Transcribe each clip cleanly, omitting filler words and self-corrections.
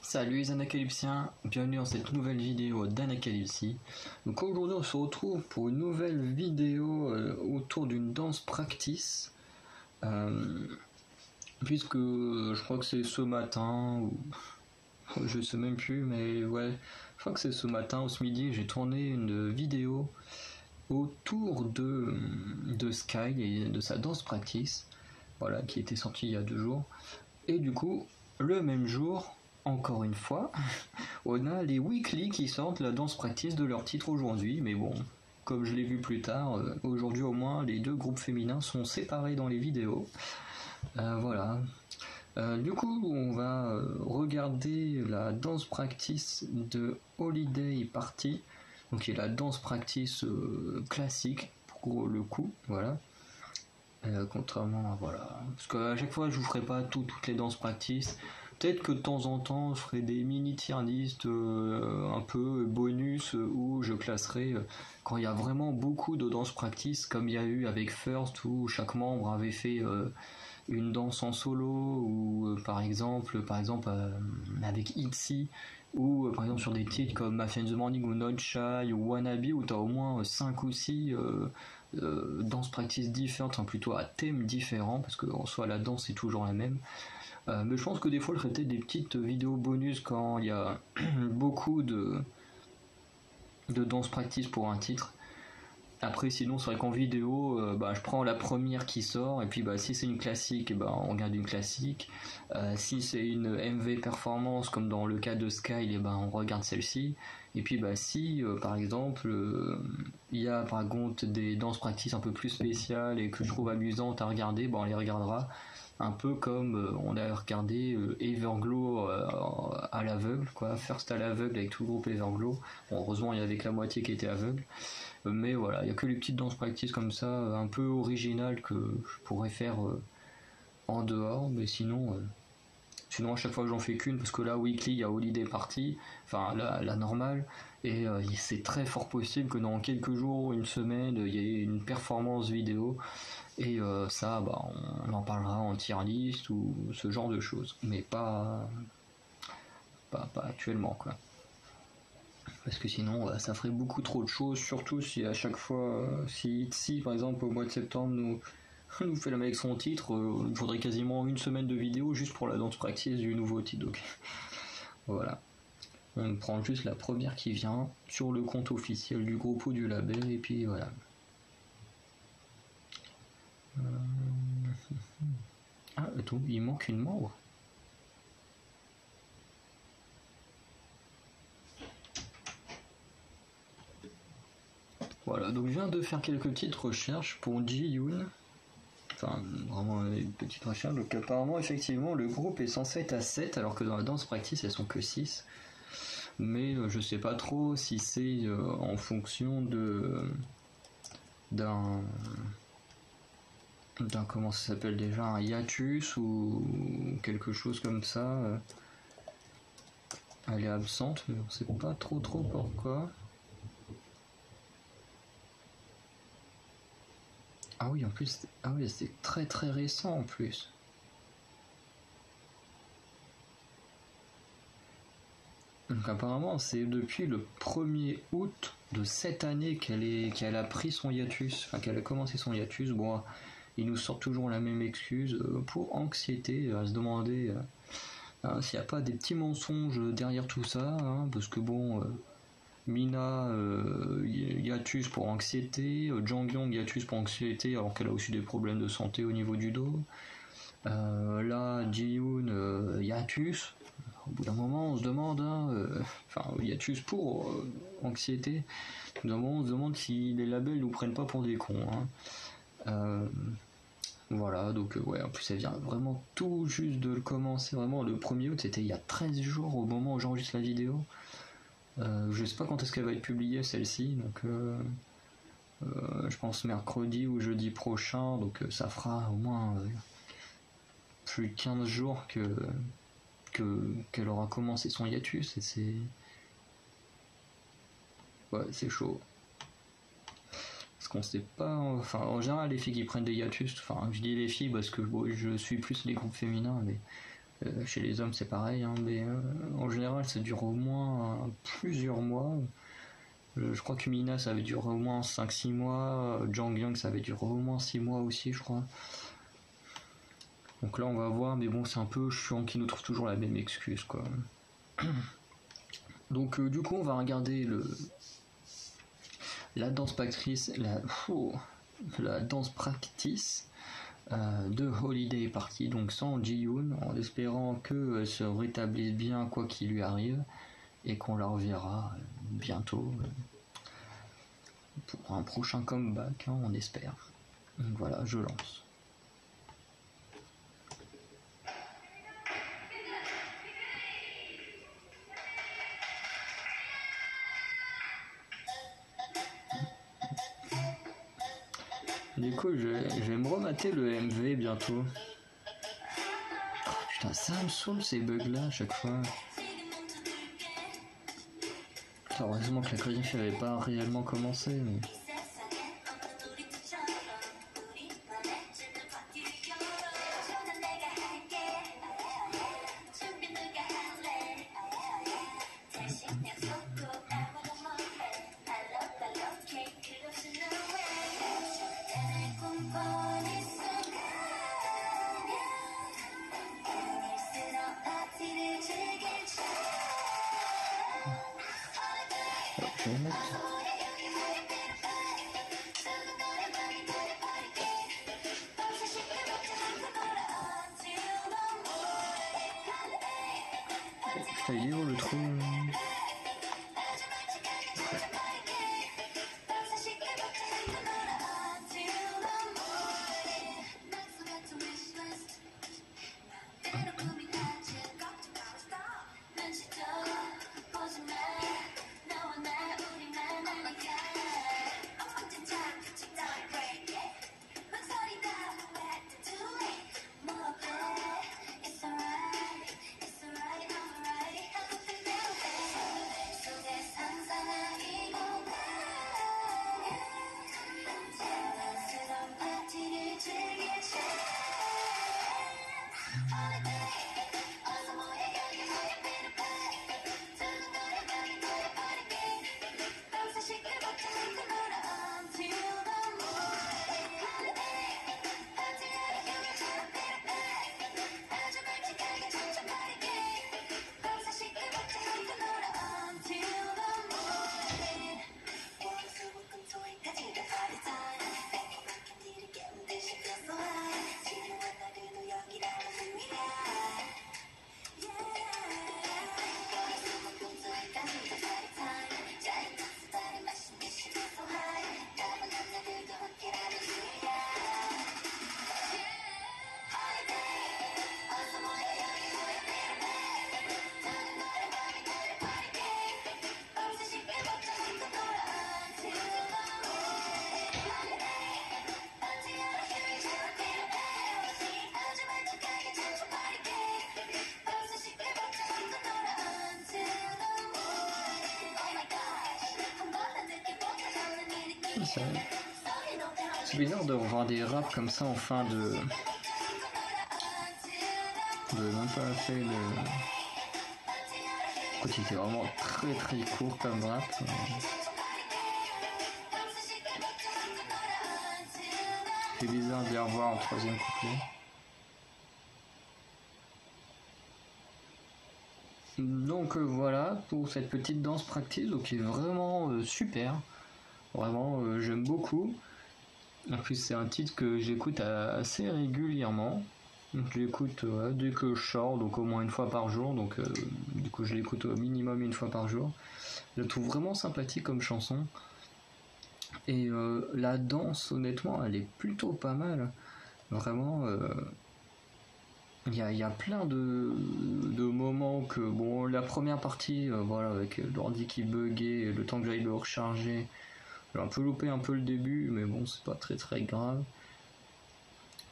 Salut les Anacalypsiens, bienvenue dans cette nouvelle vidéo d'Anacalypsie. Donc aujourd'hui on se retrouve pour une nouvelle vidéo autour d'une danse practice. Puisque je crois que c'est ce matin, ou je sais même plus, mais ouais, je crois que c'est ce matin ou ce midi, j'ai tourné une vidéo autour de Sky et de sa danse practice, voilà, qui était sortie il y a 2 jours. Et du coup, le même jour, encore une fois, on a les weekly qui sortent la danse practice de leur titre aujourd'hui, mais bon, comme je l'ai vu plus tard, aujourd'hui au moins les 2 groupes féminins sont séparés dans les vidéos. Voilà. Du coup, on va regarder la danse practice de Holiday Party, donc qui est la danse practice classique pour le coup, voilà. Contrairement à voilà, parce qu'à chaque fois je vous ferai pas toutes les danses practice. Peut-être que de temps en temps je ferai des mini tier list un peu bonus où je classerai quand il y a vraiment beaucoup de danses practice, comme il y a eu avec First où chaque membre avait fait une danse en solo, ou par exemple avec Itzy, ou par exemple sur des titres comme Mafia in the Morning ou Not Shy ou Wannabe, où tu as au moins 5 ou 6 danse practice différentes, plutôt à thème différent, parce que en soi la danse est toujours la même. Mais je pense que des fois je ferai peut-être des petites vidéos bonus quand il y a beaucoup de danse practice pour un titre. Après sinon c'est vrai qu'en vidéo je prends la première qui sort, et puis si c'est une classique, on regarde une classique. Si c'est une MV performance comme dans le cas de Sky, on regarde celle-ci. Et puis si par exemple il y a par contre des danses practice un peu plus spéciales et que je trouve amusantes à regarder, on les regardera. Un peu comme on a regardé Everglow à l'aveugle, quoi, First à l'aveugle avec tout le groupe Everglow. Bon, heureusement il y avait que la moitié qui était aveugle. Mais voilà, il n'y a que les petites danses practice comme ça, un peu originales, que je pourrais faire en dehors. Mais sinon à chaque fois que j'en fais qu'une, parce que là, weekly, il y a Holiday Party, enfin la normale, et c'est très fort possible que dans quelques jours, une semaine, il y ait une performance vidéo, et ça, on en parlera en tier list ou ce genre de choses, mais pas actuellement, quoi. Parce que sinon ça ferait beaucoup trop de choses, surtout si à chaque fois, si par exemple au mois de septembre nous fait la même avec son titre, il faudrait quasiment une semaine de vidéo juste pour la danse practice du nouveau titre. Donc voilà, on prend juste la première qui vient sur le compte officiel du groupe ou du label, et puis voilà. Ah attends, il manque une membre. Voilà, donc je viens de faire quelques petites recherches pour Ji-Yoon. Enfin, vraiment une petite recherche. Donc apparemment, effectivement, le groupe est censé être à 7, alors que dans la danse practice, elles sont que 6. Mais je sais pas trop si c'est en fonction d'un comment ça s'appelle déjà, un hiatus ou quelque chose comme ça. Elle est absente, mais on sait pas trop pourquoi. Ah oui, en plus, c'est très très récent en plus. Donc apparemment c'est depuis le 1er août de cette année qu'elle a pris son hiatus, enfin qu'elle a commencé son hiatus. Bon, il nous sort toujours la même excuse pour anxiété, à se demander s'il n'y a pas des petits mensonges derrière tout ça, parce que bon, Mina hiatus pour anxiété, Janghyun hiatus pour anxiété alors qu'elle a aussi des problèmes de santé au niveau du dos. Là, Ji-Yoon hiatus. Au bout d'un moment, on se demande, hiatus pour anxiété. Au bout d'un moment, on se demande si les labels nous prennent pas pour des cons. Voilà, donc ouais, en plus, elle vient vraiment tout juste de le commencer. Vraiment, le 1er août, c'était il y a 13 jours au moment où j'enregistre la vidéo. Je sais pas quand est-ce qu'elle va être publiée, celle-ci, donc je pense mercredi ou jeudi prochain, donc ça fera au moins plus de 15 jours qu'elle aura commencé son hiatus, et c'est chaud. Parce qu'on sait pas, en général les filles qui prennent des hiatus, je dis les filles parce que je suis plus les groupes féminins, mais Chez les hommes c'est pareil, hein, mais en général ça dure au moins plusieurs mois. Je crois que Mina ça avait duré au moins 5-6 mois, Jang Yang ça avait duré au moins 6 mois aussi je crois. Donc là on va voir, mais bon c'est un peu chiant qu'ils nous trouvent toujours la même excuse quoi. Donc du coup on va regarder la danse practice, la danse practice de Holiday Party, donc sans Ji-Yoon, en espérant qu'elle se rétablisse bien quoi qu'il lui arrive et qu'on la reverra bientôt pour un prochain comeback, hein, on espère. Donc voilà, je lance. Du coup, je vais me remater le MV bientôt. Oh, putain, ça me saoule ces bugs là à chaque fois. Heureusement que la qualif n'avait pas réellement commencé. Mais... je vais mettre... Putain, il est où le trou? C'est bizarre de revoir des raps comme ça en fin de... même pas fait le... Écoute, il était vraiment très très court comme rap. C'est bizarre de les revoir en troisième couplet. Donc voilà pour cette petite danse practice, donc qui est vraiment super. Vraiment, j'aime beaucoup. En plus, c'est un titre que j'écoute assez régulièrement. Donc, je l'écoute dès que je sors, donc au moins une fois par jour. Donc, du coup, je l'écoute au minimum une fois par jour. Je la trouve vraiment sympathique comme chanson. Et la danse, honnêtement, elle est plutôt pas mal. Vraiment, il y a plein de moments que, bon, la première partie, voilà, avec l'ordi qui buguait, le temps que j'aille le recharger. J'ai un peu loupé un peu le début, mais bon, c'est pas très très grave.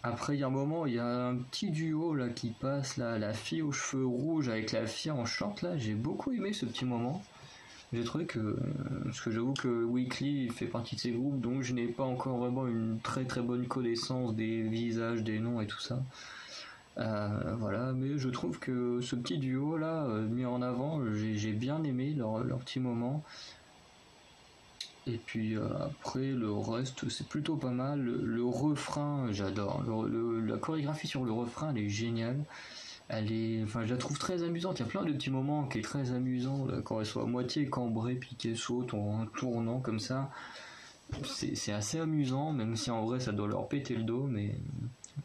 Après, il y a un moment, il y a un petit duo là qui passe, là, la fille aux cheveux rouges avec la fille en short, là, j'ai beaucoup aimé ce petit moment. J'ai trouvé que, parce que j'avoue que Weekly fait partie de ces groupes, donc je n'ai pas encore vraiment une très très bonne connaissance des visages, des noms et tout ça. Voilà, mais je trouve que ce petit duo là, mis en avant, j'ai bien aimé leur petit moment. Et puis après, le reste, c'est plutôt pas mal. Le refrain, j'adore. La chorégraphie sur le refrain, elle est géniale. Enfin, je la trouve très amusante. Il y a plein de petits moments qui est très amusant là, quand elle soit à moitié cambrée, puis qu'elle saute en tournant comme ça. C'est assez amusant, même si en vrai ça doit leur péter le dos, mais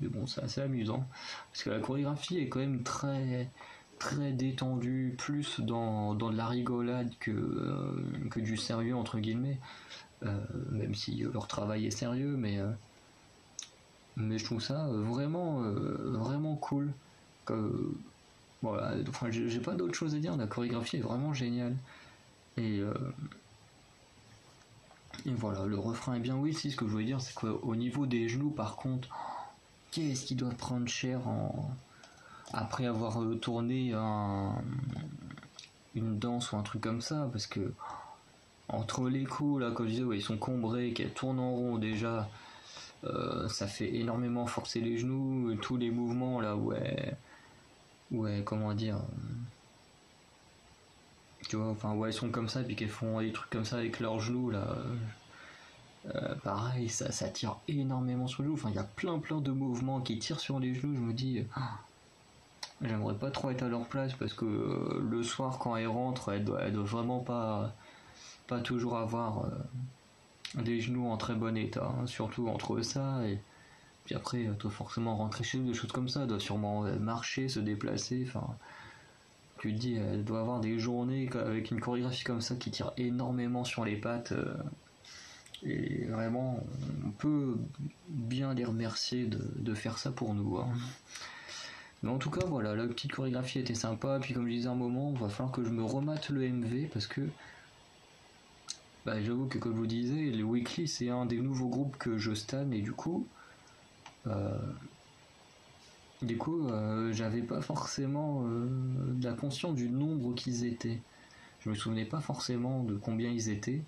bon, c'est assez amusant. Parce que la chorégraphie est quand même très détendue, plus dans de la rigolade que du sérieux, entre guillemets. Même si leur travail est sérieux, mais je trouve ça vraiment cool. Voilà, enfin, j'ai pas d'autre chose à dire, la chorégraphie est vraiment géniale. Et, euh, et voilà, le refrain est bien. Oui, si, ce que je voulais dire, c'est qu'au niveau des genoux, par contre, qu'est-ce qu'ils doivent prendre cher après avoir tourné une danse ou un truc comme ça, parce que entre les coups, là, comme je disais, ouais, ils sont cambrés, qu'elles tournent en rond déjà, ça fait énormément forcer les genoux, tous les mouvements là, ouais, comment dire, tu vois, enfin, ouais, elles sont comme ça, puis qu'elles font des trucs comme ça avec leurs genoux là, pareil, ça tire énormément sur les genoux, enfin, il y a plein de mouvements qui tirent sur les genoux, je me dis, j'aimerais pas trop être à leur place, parce que le soir, quand elles rentrent, elles doivent vraiment pas toujours avoir des genoux en très bon état, hein, surtout entre ça et puis après doit forcément rentrer chez eux, des choses comme ça, doit sûrement marcher, se déplacer, enfin tu te dis elle doit avoir des journées avec une chorégraphie comme ça qui tire énormément sur les pattes, et vraiment on peut bien les remercier de faire ça pour nous, hein. Mais en tout cas voilà, la petite chorégraphie était sympa, puis comme je disais un moment, il va falloir que je me remate le MV parce que bah, j'avoue que comme je vous disais, le Weekly c'est un des nouveaux groupes que je stan et euh, j'avais pas forcément la conscience du nombre qu'ils étaient. Je me souvenais pas forcément de combien ils étaient.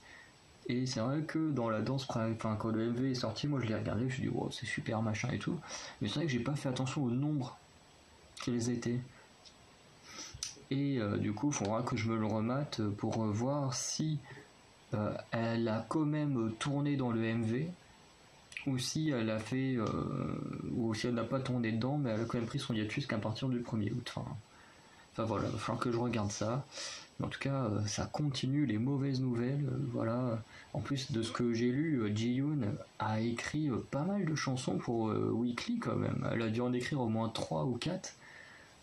Et c'est vrai que dans la danse, enfin quand le MV est sorti, moi je l'ai regardé, je me suis dit wow, c'est super machin et tout. Mais c'est vrai que j'ai pas fait attention au nombre qu'ils étaient. Et du coup, il faudra que je me le remate pour voir si elle a quand même tourné dans le MV ou si elle a fait ou si elle n'a pas tourné dedans, mais elle a quand même pris son hiatus qu'à partir du 1er août. Enfin voilà, il va falloir que je regarde ça. Mais en tout cas, ça continue les mauvaises nouvelles. Voilà. En plus de ce que j'ai lu, Ji-yoon a écrit pas mal de chansons pour Weekly quand même. Elle a dû en écrire au moins 3 ou 4,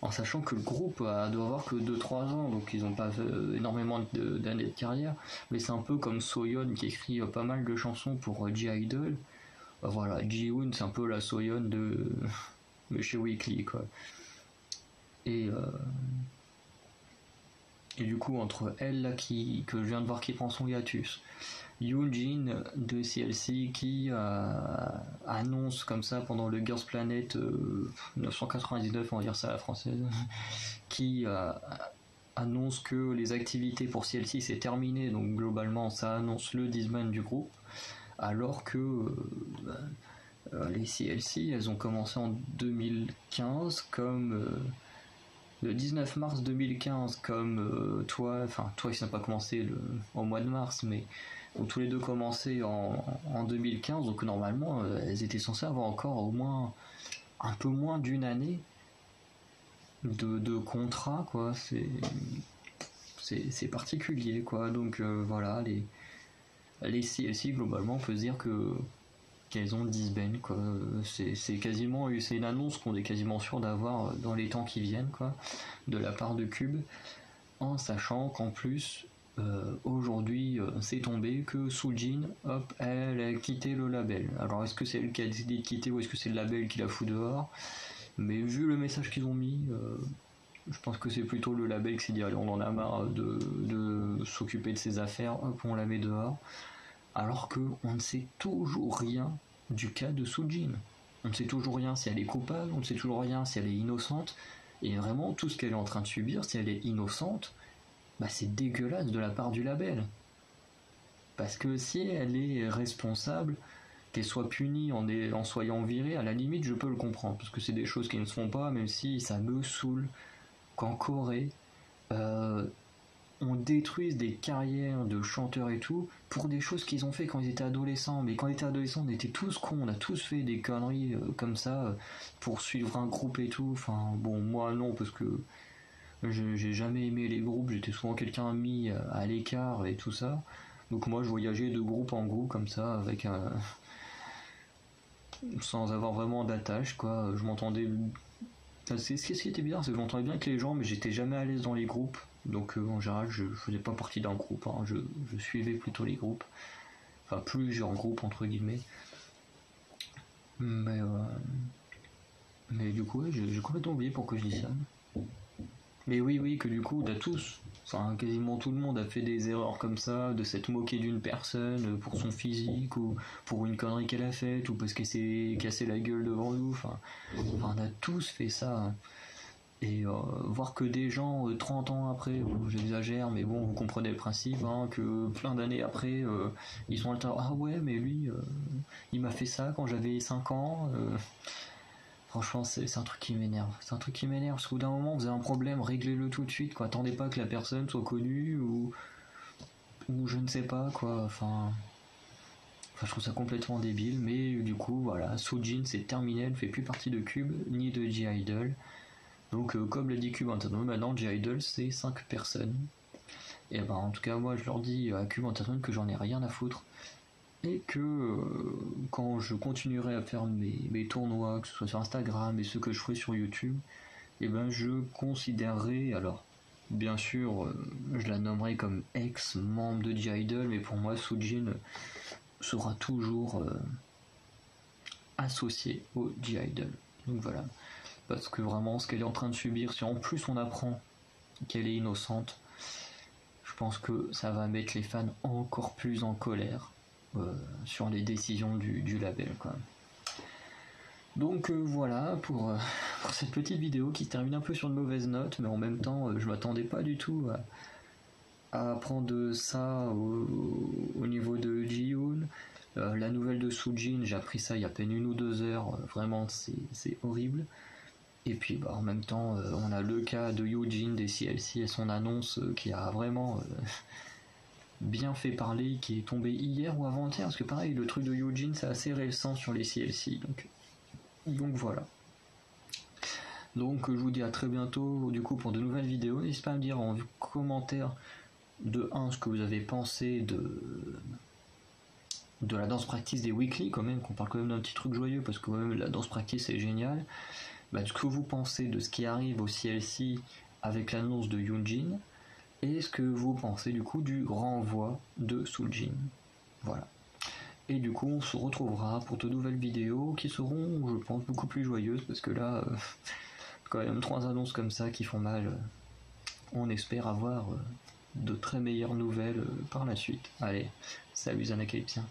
en sachant que le groupe doit avoir que 2-3 ans, donc ils n'ont pas énormément d'années de carrière. Mais c'est un peu comme Soyeon qui écrit pas mal de chansons pour G-Idol. Voilà, Ji-yoon c'est un peu la Soyeon de chez Weekly quoi. Et du coup, entre elle là que je viens de voir qui prend son hiatus, Yoonjin de CLC qui annonce comme ça pendant le Girls Planet 999, on va dire ça à la française, qui annonce que les activités pour CLC c'est terminé, donc globalement ça annonce le disband du groupe, alors que les CLC elles ont commencé en 2015 comme le 19 mars 2015 comme toi ça n'a pas commencé au mois de mars, mais ont tous les deux commencé en 2015, donc normalement elles étaient censées avoir encore au moins un peu moins d'une année de contrat quoi. C'est particulier quoi, donc voilà, les CLC globalement on peut se dire qu'elles ont disband quoi. C'est quasiment, c'est une annonce qu'on est quasiment sûr d'avoir dans les temps qui viennent quoi, de la part de Cube, en sachant qu'en plus aujourd'hui c'est tombé que Soojin, hop, elle a quitté le label. Alors est-ce que c'est elle qui a décidé de quitter ou est-ce que c'est le label qui la fout dehors? Mais vu le message qu'ils ont mis, je pense que c'est plutôt le label qui s'est dit allez, on en a marre de s'occuper de ses affaires, hop, on la met dehors. Alors qu'on ne sait toujours rien du cas de Soojin. On ne sait toujours rien si elle est coupable, on ne sait toujours rien si elle est innocente, et vraiment tout ce qu'elle est en train de subir, si elle est innocente, bah c'est dégueulasse de la part du label. Parce que si elle est responsable, qu'elle soit punie en soyant virée, à la limite je peux le comprendre, parce que c'est des choses qui ne se font pas, même si ça me saoule qu'en Corée, on détruise des carrières de chanteurs et tout pour des choses qu'ils ont fait quand ils étaient adolescents. Mais quand ils étaient adolescents, on était tous cons, on a tous fait des conneries comme ça pour suivre un groupe et tout. Enfin bon, moi non, parce que j'ai jamais aimé les groupes, j'étais souvent quelqu'un mis à l'écart et tout ça. Donc moi je voyageais de groupe en groupe comme ça avec sans avoir vraiment d'attache quoi. Je m'entendais. Ce qui était bien, c'est que je m'entendais bien avec les gens, mais j'étais jamais à l'aise dans les groupes. Donc en général, je faisais pas partie d'un groupe, hein. Je suivais plutôt les groupes. Enfin, plusieurs groupes entre guillemets. Mais, mais du coup, ouais, j'ai complètement oublié pourquoi je dis ça. Mais oui, que du coup, on a tous, enfin quasiment tout le monde a fait des erreurs comme ça, de s'être moqué d'une personne pour son physique, ou pour une connerie qu'elle a faite, ou parce qu'elle s'est cassé la gueule devant nous. Enfin, on a tous fait ça, hein. Et voir que des gens 30 ans après, j'exagère, mais bon, vous comprenez le principe, hein, que plein d'années après, ils sont à l'intérieur, ah ouais, mais lui, il m'a fait ça quand j'avais 5 ans. Franchement, c'est un truc qui m'énerve. C'est un truc qui m'énerve, parce qu'au bout d'un moment, vous avez un problème, réglez-le tout de suite, quoi. Attendez pas que la personne soit connue, ou je ne sais pas, quoi. Enfin, je trouve ça complètement débile, mais du coup, voilà, Soojin, c'est terminé, elle ne fait plus partie de Cube, ni de G-Idol. Donc comme l'a dit Cube Entertainment, maintenant G-Idol c'est 5 personnes. Et ben en tout cas moi je leur dis à Cube Entertainment que j'en ai rien à foutre. Et que quand je continuerai à faire mes tournois, que ce soit sur Instagram et ceux que je ferai sur YouTube, et ben je considérerai, alors bien sûr je la nommerai comme ex-membre de G-Idol, mais pour moi Soojin sera toujours associé au G-Idol. Donc voilà. Parce que vraiment, ce qu'elle est en train de subir, si en plus on apprend qu'elle est innocente, je pense que ça va mettre les fans encore plus en colère sur les décisions du label, quoi. Donc voilà pour cette petite vidéo qui se termine un peu sur une mauvaise note, mais en même temps, je m'attendais pas du tout à apprendre ça au niveau de Ji-Hoon. La nouvelle de Soojin, j'ai appris ça il y a à peine 1 ou 2 heures, vraiment c'est horrible. Et puis bah, en même temps, on a le cas de Youjin des CLC et son annonce qui a vraiment bien fait parler, qui est tombé hier ou avant-hier, parce que pareil, le truc de Youjin c'est assez récent sur les CLC, donc voilà. Donc je vous dis à très bientôt du coup pour de nouvelles vidéos. N'hésitez pas à me dire en commentaire de 1 ce que vous avez pensé de la danse practice des weekly, quand même, qu'on parle quand même d'un petit truc joyeux, parce que quand même la danse practice est géniale. Bah, ce que vous pensez de ce qui arrive au CLC avec l'annonce de Youjin, et ce que vous pensez du coup du renvoi de Soojin. Voilà. Et du coup on se retrouvera pour de nouvelles vidéos qui seront, je pense, beaucoup plus joyeuses, parce que là, quand même 3 annonces comme ça qui font mal, on espère avoir de très meilleures nouvelles par la suite. Allez, salut Zanacalypsien.